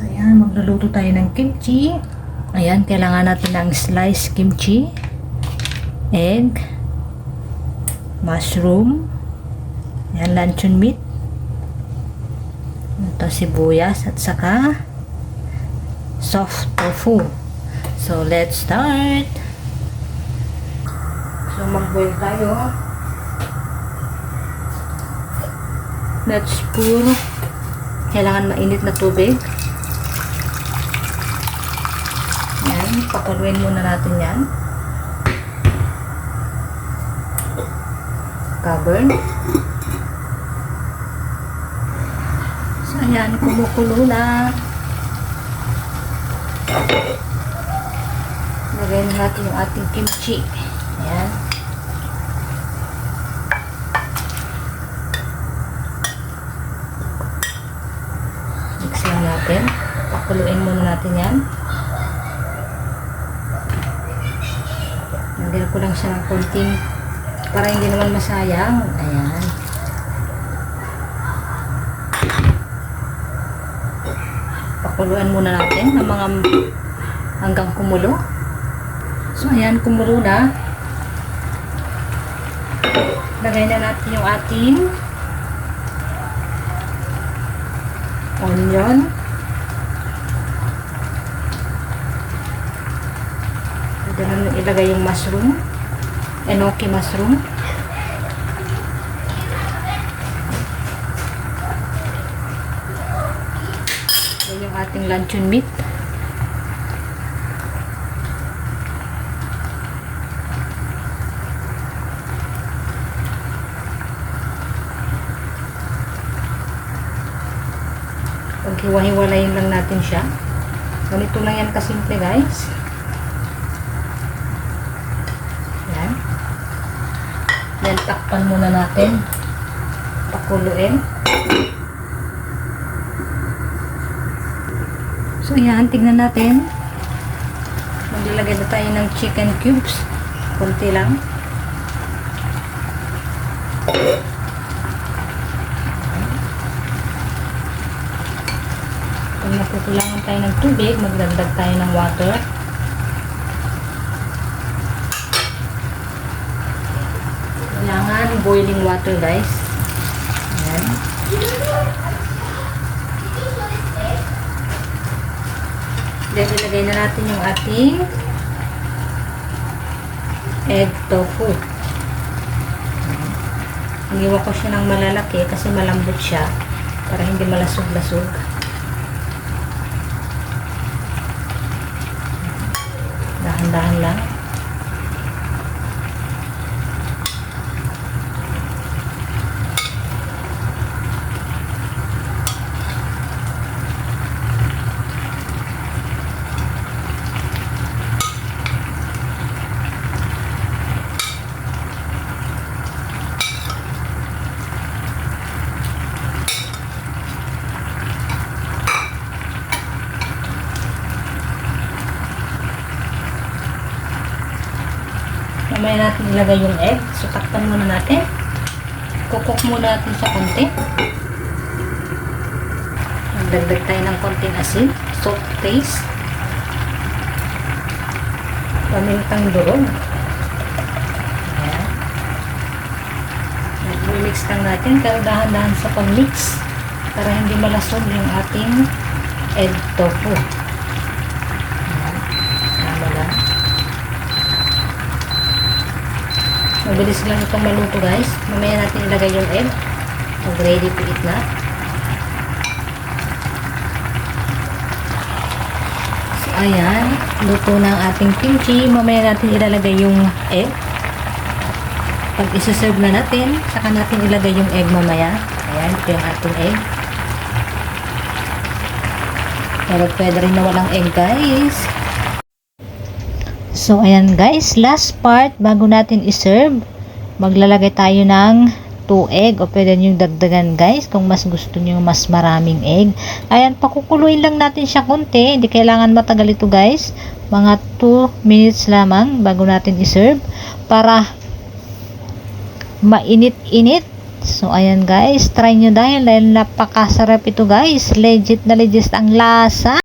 So, ayan, magluluto tayo ng kimchi. Ayan, kailangan natin ng sliced kimchi, egg, mushroom, ayan, luncheon meat, ito sibuyas, at saka soft tofu. So, let's start. So, mag-boil tayo. Let's pour. Kailangan mainit na tubig. Yan, pakuluin muna natin yan. Cover. So, ayan, kumukulo na. Lagay na natin yung ating kimchi. Ayan. Mix lang natin. Pakuluin muna natin yan. Lagyan ko lang siya ng konting para hindi naman masayang. Ayan. Pakuluan muna natin ng mga hanggang kumulo. So, ayan, kumulo na. Lagay na natin yung ating onion. Pwede na ilagay yung mushroom. Enoki mushroom. Ayan yung ating luncheon meat. Paghiwa-hiwalayin lang natin siya. Ganito lang yan kasimple, guys. Yan. Yan, takpan muna natin. Pakuluin. So, yan. Tignan natin. Maglalagay na tayo ng chicken cubes. Kunti lang. Kung nakukulangan tayo ng tubig, magdagdag tayo ng water. Kailangan boiling water, guys. Ayan. Then, ilagay na natin yung ating egg tofu. Iniwa ko siya ng malalaki kasi malambot siya para hindi malasog-lasog. Dahan-dahan lang. Mamaya natin ilagay yung egg. So, takpan muna natin. Kukok muna natin sa konti. Magdagdag tayo ng konting asin. Salt taste. Pamintang durog. Ayan. Nag-mix lang natin. Pero dahan-dahan sa pag-mix. Para hindi malasog yung ating egg tofu. Ayan. Tama lang. Mabilis lang itong maluto, guys. Mamaya natin ilagay yung egg. Pag ready to eat na. So, ayan. Luto na ang ating kimchi. Mamaya natin ilalagay yung egg. Pag isa-serve na natin, saka natin ilagay yung egg mamaya. Ayan. Ito yung ating egg. Pero pwede rin na walang egg, guys. So, ayan guys, last part, bago natin iserve, maglalagay tayo ng 2 egg, o pwede nyo dagdagan guys, kung mas gusto nyo mas maraming egg. Ayan, pakukuluin lang natin siya konti, hindi kailangan matagal ito guys, mga 2 minutes lamang bago natin iserve, para mainit-init So, ayan guys, try nyo dahil napakasarap ito guys. Legit na legit ang lasa.